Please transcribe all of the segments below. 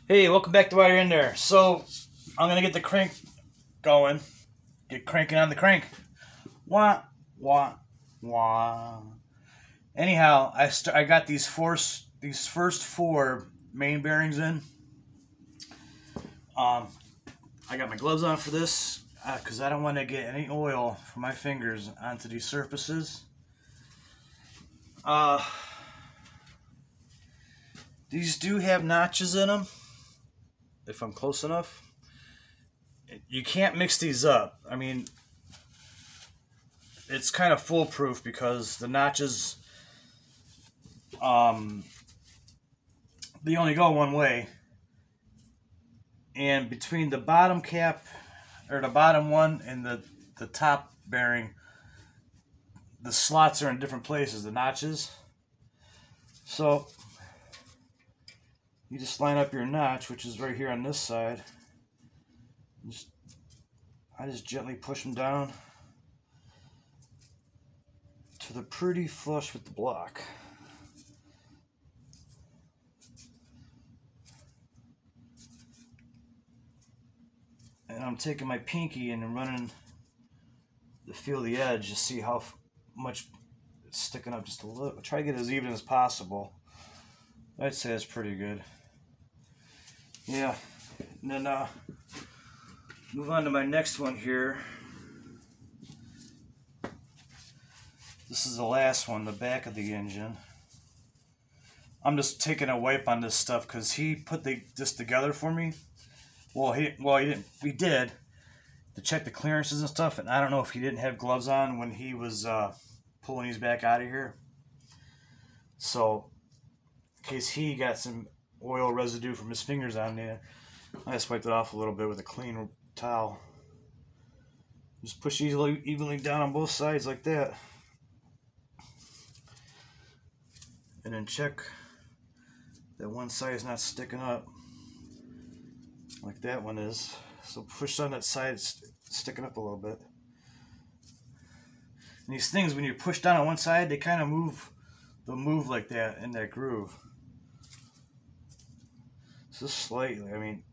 Hey, welcome back to While You're In There. So, I'm going to get the crank going. Get cranking on the crank. Wah, wah, wah. Anyhow, I got these first four main bearings in. I got my gloves on for this because I don't want to get any oil from my fingers onto these surfaces. These do have notches in them, if I'm close enough. You can't mix these up. I mean, it's kind of foolproof because the notches, they only go one way. And between the bottom cap, or the bottom one, and the top bearing, the slots are in different places, the notches. So, you just line up your notch, which is right here on this side. I just gently push them down to the pretty flush with the block. And I'm taking my pinky and I'm running to feel the edge to see how much it's sticking up just a little. Try to get as even as possible. I'd say that's pretty good. Yeah, and then move on to my next one here. This is the last one, the back of the engine. I'm just taking a wipe on this stuff because he put this together for me. He did to check the clearances and stuff, and I don't know if he didn't have gloves on when he was pulling these back out of here. So, in case he got some oil residue from his fingers on there, I just wiped it off a little bit with a clean towel. Just push evenly down on both sides like that. And then check that one side is not sticking up like that one is. So push on that side, it's sticking up a little bit. And these things, when you push down on one side, they kind of move. They'll move like that in that groove. Just slightly, I mean,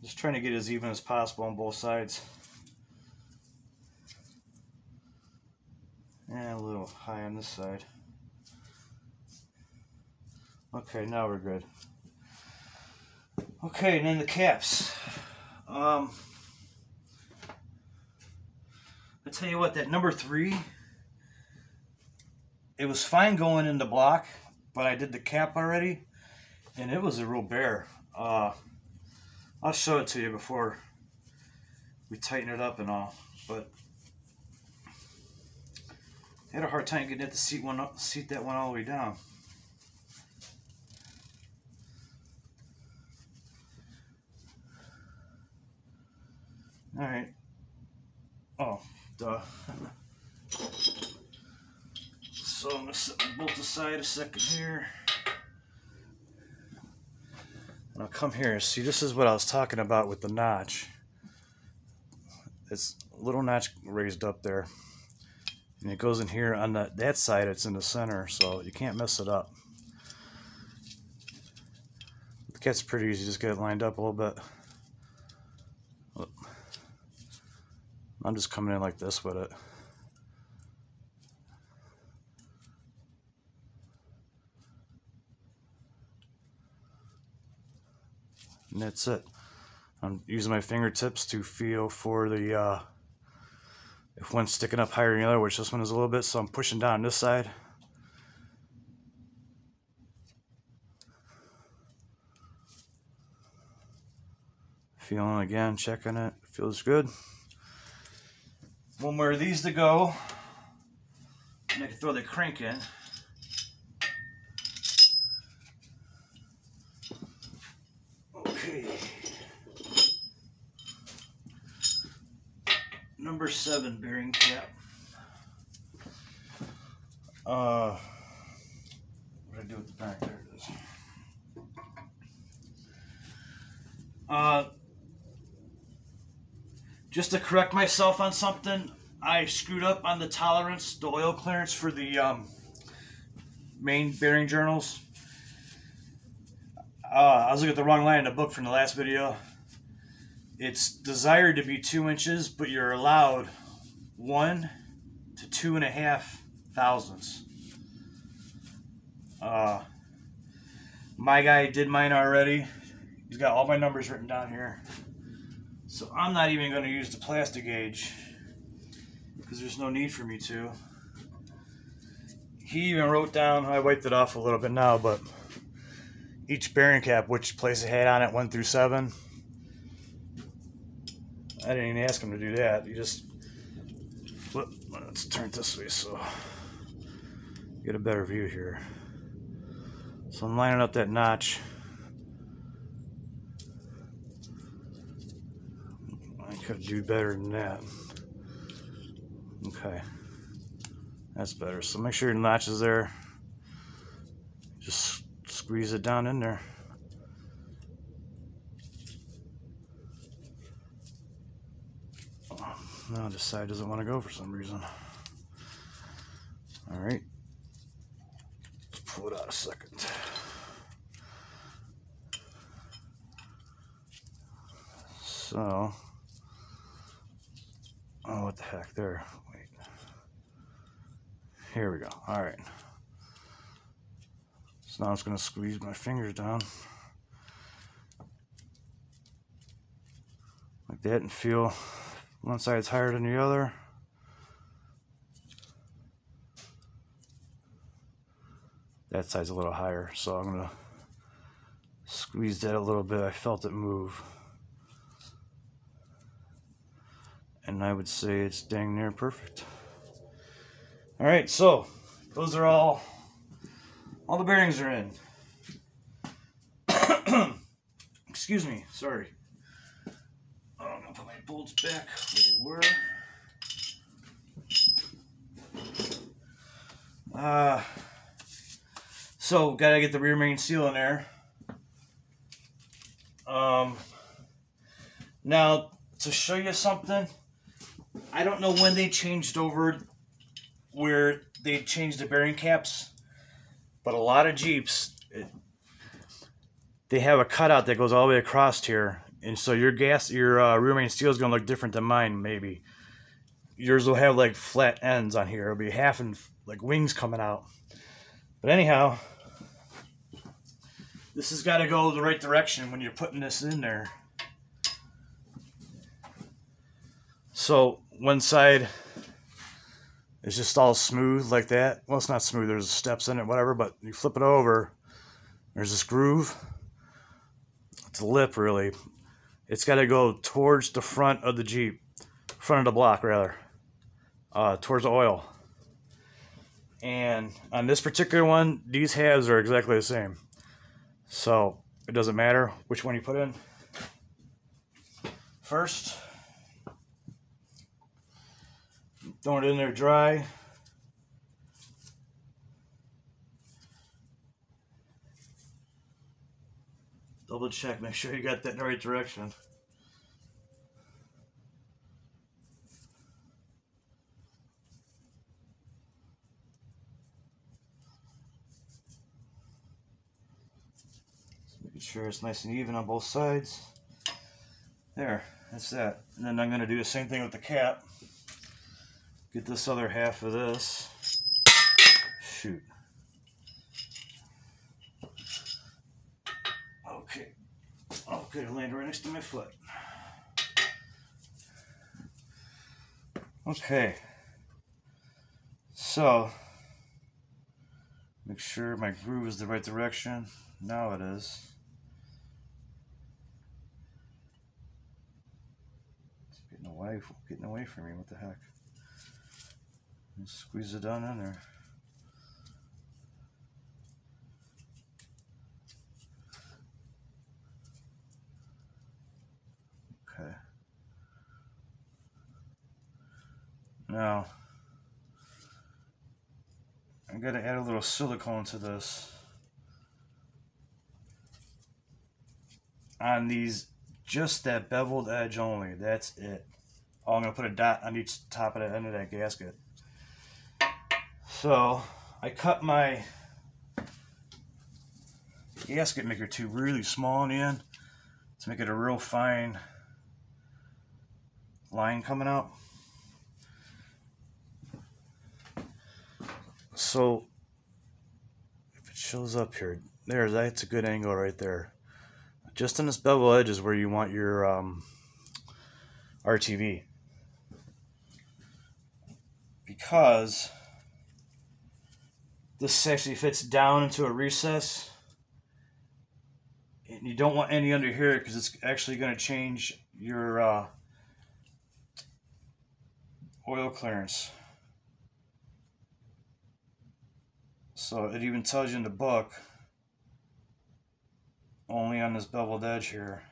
just trying to get as even as possible on both sides. And a little high on this side. Okay, now we're good. Okay, and then the caps. I tell you what, that number 3, it was fine going in the block, but I did the cap already, and it was a real bear. I'll show it to you before we tighten it up and all, but I had a hard time getting it to seat that one all the way down. All right. Oh, duh. So I'm going to set my bolt aside a second here. And I'll come here. See, this is what I was talking about with the notch. It's a little notch raised up there. And it goes in here on that side, it's in the center, so you can't mess it up. The cat's pretty easy, just get it lined up a little bit. I'm just coming in like this with it. And that's it. I'm using my fingertips to feel for the, if one's sticking up higher than the other, which this one is a little bit, so I'm pushing down this side. Feeling again, checking it, feels good. One more of these to go, and I can throw the crank in. Okay. Number 7 bearing cap. What did I do with the back? There it is. Just to correct myself on something, I screwed up on the tolerance, the oil clearance for the main bearing journals. I was looking at the wrong line in the book from the last video. It's desired to be 2 inches, but you're allowed 1 to 2.5 thousandths. My guy did mine already. He's got all my numbers written down here. So I'm not even going to use the plastic gauge because there's no need for me to. He even wrote down, I wiped it off a little bit now, but each bearing cap, which place it had on it, 1 through 7. I didn't even ask him to do that. You just flip. Let's turn it this way so get a better view here. So I'm lining up that notch. I could do better than that. Okay, that's better. So make sure your notch is there. Just squeeze it down in there. No, this side doesn't want to go for some reason. All right, let's pull it out a second. So, oh, what the heck? There. Wait. Here we go. All right. So now I'm just going to squeeze my fingers down like that and feel one side's higher than the other. That side's a little higher, so I'm going to squeeze that a little bit. I felt it move. And I would say it's dang near perfect. All right, so those are all the bearings are in. Excuse me, sorry. I'm gonna put my bolts back where they were. So gotta get the rear main seal in there. Now to show you something, I don't know when they changed over where they changed the bearing caps, but a lot of Jeeps, they have a cutout that goes all the way across here, and so your rear main seal is gonna look different than mine. Maybe yours will have like flat ends on here. It'll be half and like wings coming out. But anyhow, this has got to go the right direction when you're putting this in there. So one side is just all smooth like that. Well, it's not smooth. There's steps in it, whatever. But you flip it over, there's this groove. It's a lip, really. It's got to go towards the front of the Jeep, front of the block, rather, towards the oil. And on this particular one, these halves are exactly the same. So it doesn't matter which one you put in first. Throwing it in there dry. Double check, make sure you got that in the right direction. Making sure it's nice and even on both sides. There, that's that. And then I'm going to do the same thing with the cap. Get this other half of this. Shoot. Okay. Okay, it landed right next to my foot. Okay. So, make sure my groove is the right direction. Now it is. It's getting away from me. What the heck? Just squeeze it down in there. Okay. Now, I'm going to add a little silicone to this. On these, just that beveled edge only. That's it. Oh, I'm going to put a dot on each top of the end of that gasket. So I cut my gasket maker too really small in the end to make it a real fine line coming out. So if it shows up here, that's a good angle right there. Just on this bevel edge is where you want your RTV, because this actually fits down into a recess, and you don't want any under here because it's actually going to change your oil clearance. So it even tells you in the book, only on this beveled edge here.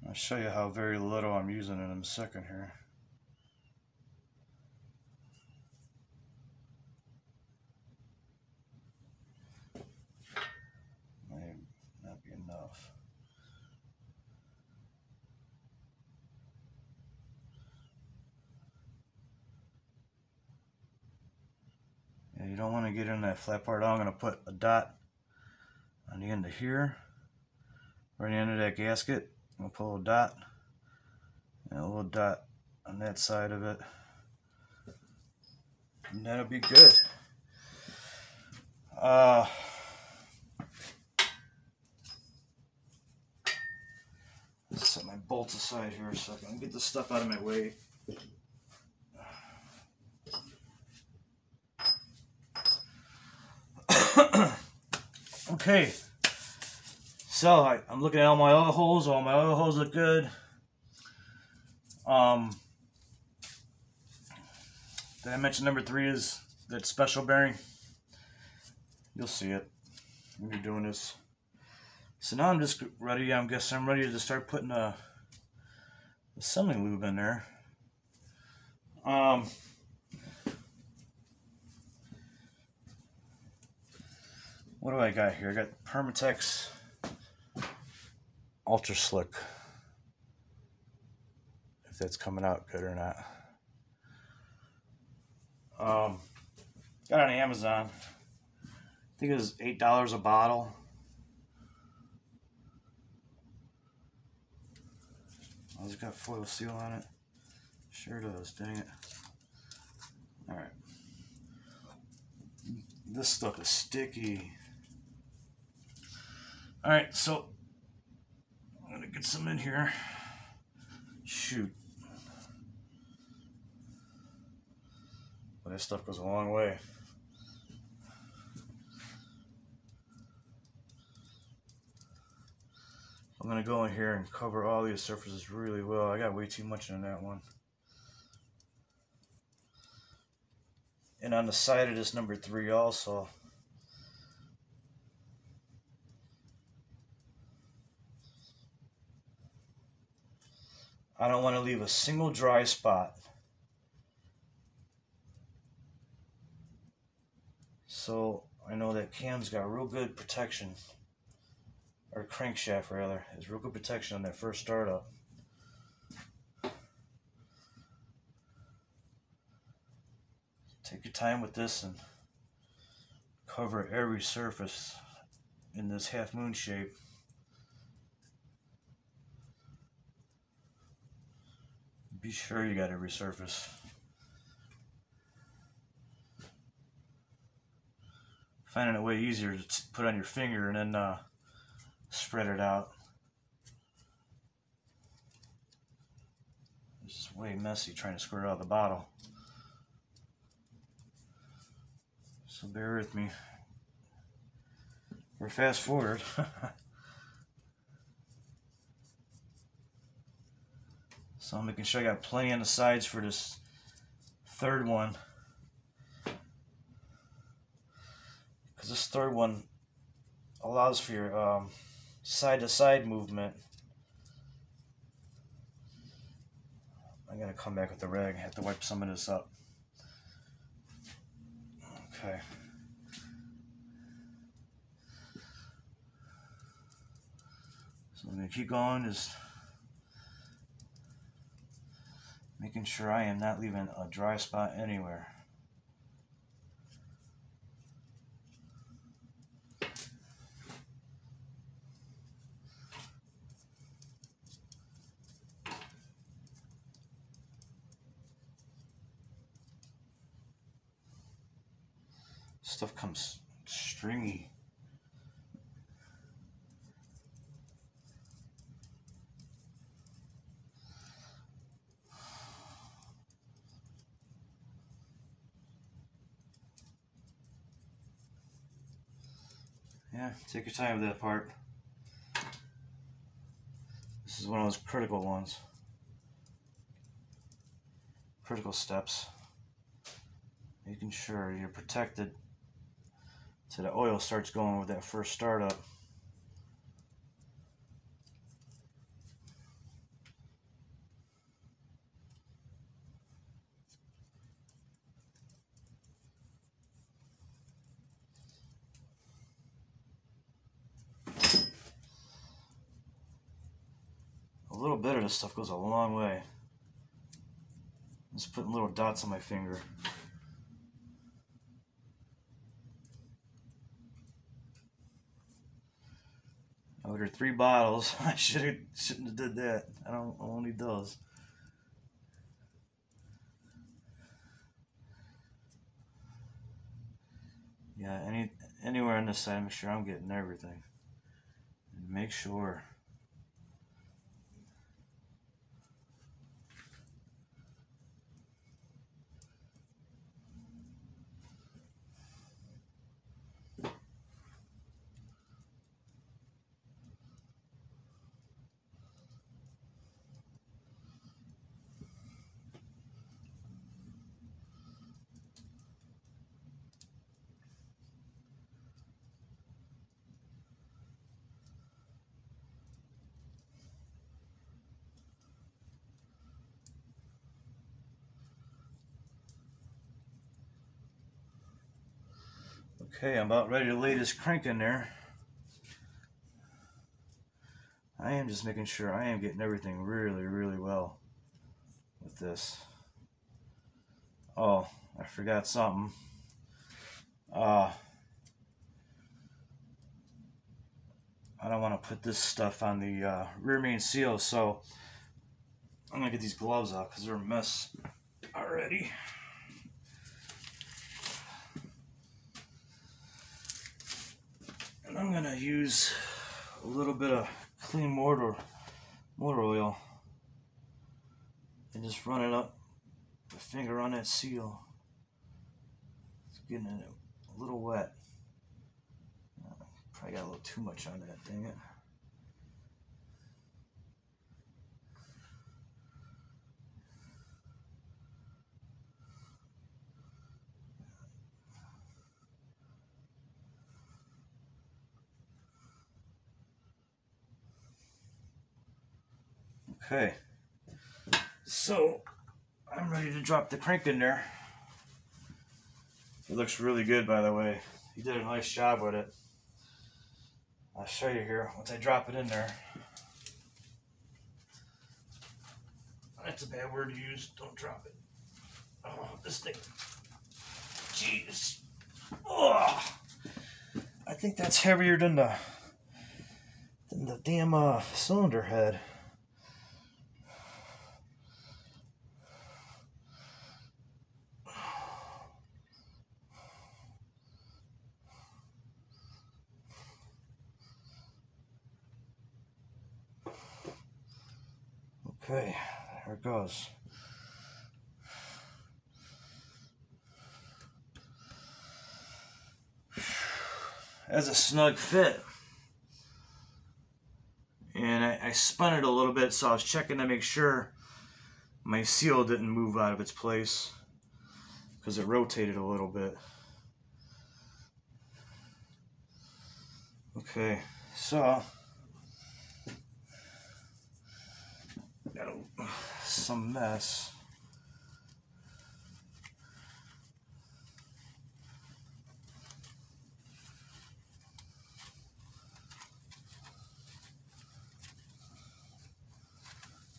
I'll show you how very little I'm using it in a second here. May not be enough. Yeah, you don't want to get in that flat part. I'm going to put a dot on the end of here, right on the end of that gasket. I'm going to put a little dot and a little dot on that side of it, and that'll be good. Let's set my bolts aside here a second and get this stuff out of my way. Okay, so I'm looking at all my oil holes. All my oil holes look good. Did I mention number 3 is that special bearing? You'll see it when you're doing this. So now I'm just ready. I'm ready to start putting a assembly lube in there. What do I got here? I got Permatex Ultra Slick. If that's coming out good or not. Got it on Amazon. I think it was $8 a bottle. Oh, it's got foil seal on it. Sure does, dang it. Alright. This stuff is sticky. Alright, so I'm gonna get some in here. Shoot. But this stuff goes a long way. I'm gonna go in here and cover all these surfaces really well. I got way too much in that one. And on the side of this number 3 also. I don't want to leave a single dry spot. So I know that cam's got real good protection, or crankshaft rather, has real good protection on that first startup. Take your time with this and cover every surface in this half moon shape. Be sure you got every surface. Finding it way easier to put on your finger and then spread it out. It's just way messy trying to squirt it out of the bottle. So bear with me. Or fast forward. So I'm making sure I got plenty on the sides for this third one. Because this third one allows for your side-to-side movement. I'm going to come back with the rag. I have to wipe some of this up. Okay. So I'm going to keep going. Just Making sure I am not leaving a dry spot anywhere. Stuff comes stringy. Yeah, take your time with that part. This is one of those critical ones. Critical steps. Making sure you're protected till the oil starts going with that first startup. A little bit of this stuff goes a long way. Just putting little dots on my finger. I ordered 3 bottles. I shouldn't have did that. I don't need those. Yeah, anywhere on this side, make sure I'm getting everything. And make sure. Okay, I'm about ready to lay this crank in there. I am just making sure I am getting everything really, really well with this. Oh, I forgot something. I don't want to put this stuff on the rear main seal, so I'm going to get these gloves off because they're a mess already. And I'm going to use a little bit of clean motor oil and just run it up the finger on that seal. It's getting a little wet. Probably got a little too much on that, dang it. Okay, so I'm ready to drop the crank in there. It looks really good, by the way. You did a nice job with it. I'll show you here once I drop it in there. That's a bad word to use. Don't drop it. Oh, this thing. Jeez. Oh, I think that's heavier than the damn cylinder head. Okay, there it goes. That's a snug fit. And I spun it a little bit, so I was checking to make sure my seal didn't move out of its place because it rotated a little bit. Okay, so got some mess.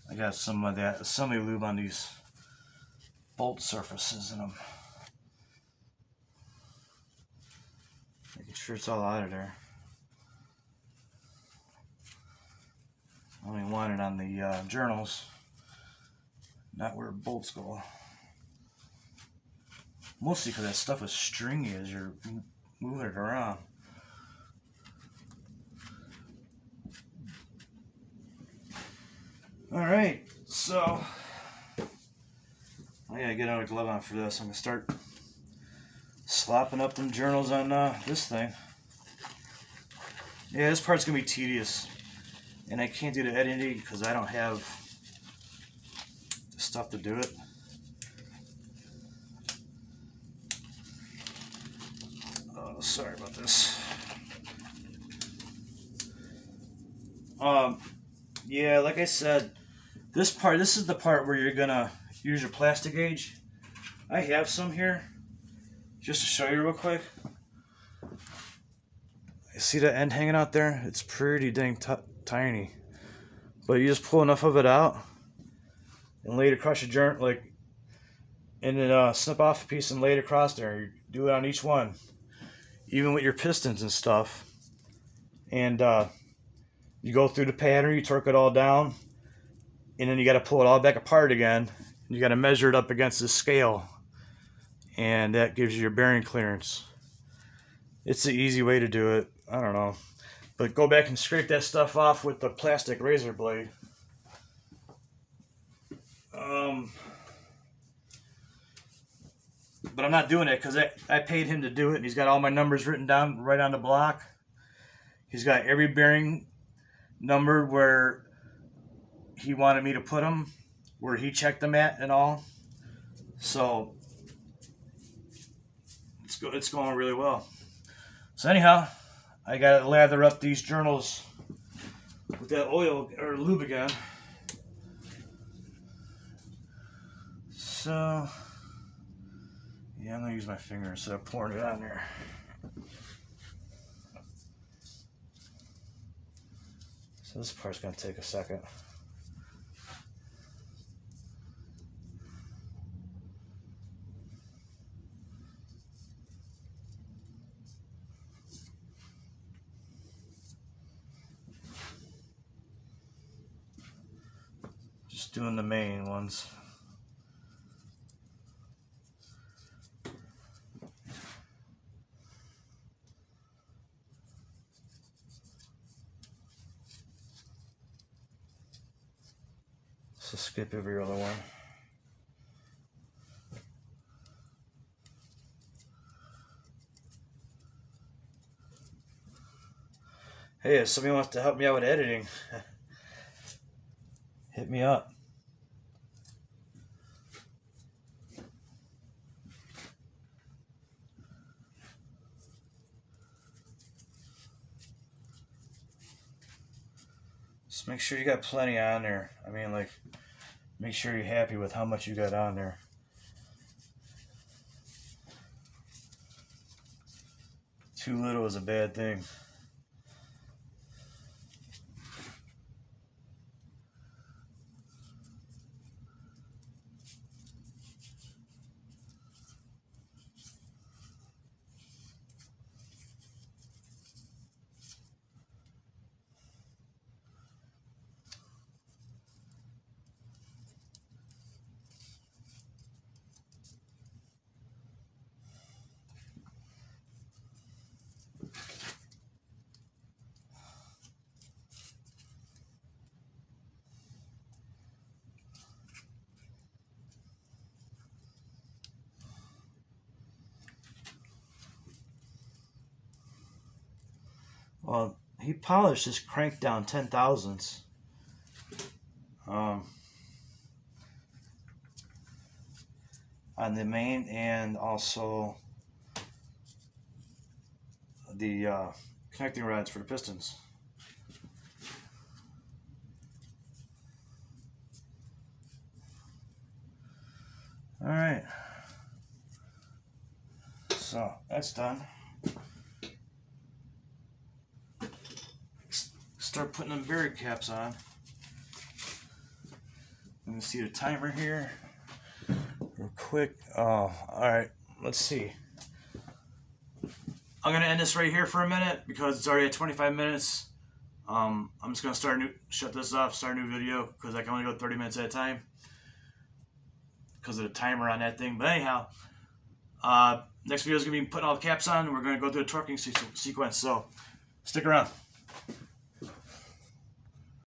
I got some of that assembly lube on these bolt surfaces in them. Making sure it's all out of there. I only want it on the journals, not where bolts go. Mostly because that stuff is stringy as you're moving it around. Alright, so I gotta get another glove on for this. I'm gonna start slopping up them journals on this thing. Yeah, this part's gonna be tedious, and I can't do the editing because I don't have the stuff to do it. Oh, sorry about this. Yeah, like I said, this is the part where you're gonna use your plastic gauge. I have some here, just to show you real quick. You see that end hanging out there? It's pretty dang tiny. But you just pull enough of it out and lay it across your joint, like, and then snip off a piece and lay it across there. You do it on each one, even with your pistons and stuff. And you go through the pattern, you torque it all down, and then you got to pull it all back apart again. You got to measure it up against the scale, and that gives you your bearing clearance. It's the easy way to do it. I don't know, but go back and scrape that stuff off with the plastic razor blade. But I'm not doing it because I paid him to do it, and he's got all my numbers written down right on the block. He's got every bearing numbered where he wanted me to put them, where he checked them at and all. So it's going really well. So anyhow, I gotta lather up these journals with that oil or lube again. So yeah, I'm gonna use my finger instead of pouring it on there. So this part's gonna take a second. Just doing the main ones. So skip every other one. Hey, if somebody wants to help me out with editing, hit me up. Just make sure you got plenty on there. I mean, like, make sure you're happy with how much you got on there. Too little is a bad thing. Well, he polished his crank down 10,000ths. On the main and also the connecting rods for the pistons. All right, so that's done. Start putting them bearing caps on. You can see the timer here. We're real quick. Oh, all right. Let's see. I'm gonna end this right here for a minute because it's already at 25 minutes. I'm just gonna shut this off, start a new video because I can only go 30 minutes at a time because of the timer on that thing. But anyhow, next video is gonna be putting all the caps on, and we're gonna go through the torquing sequence. So stick around.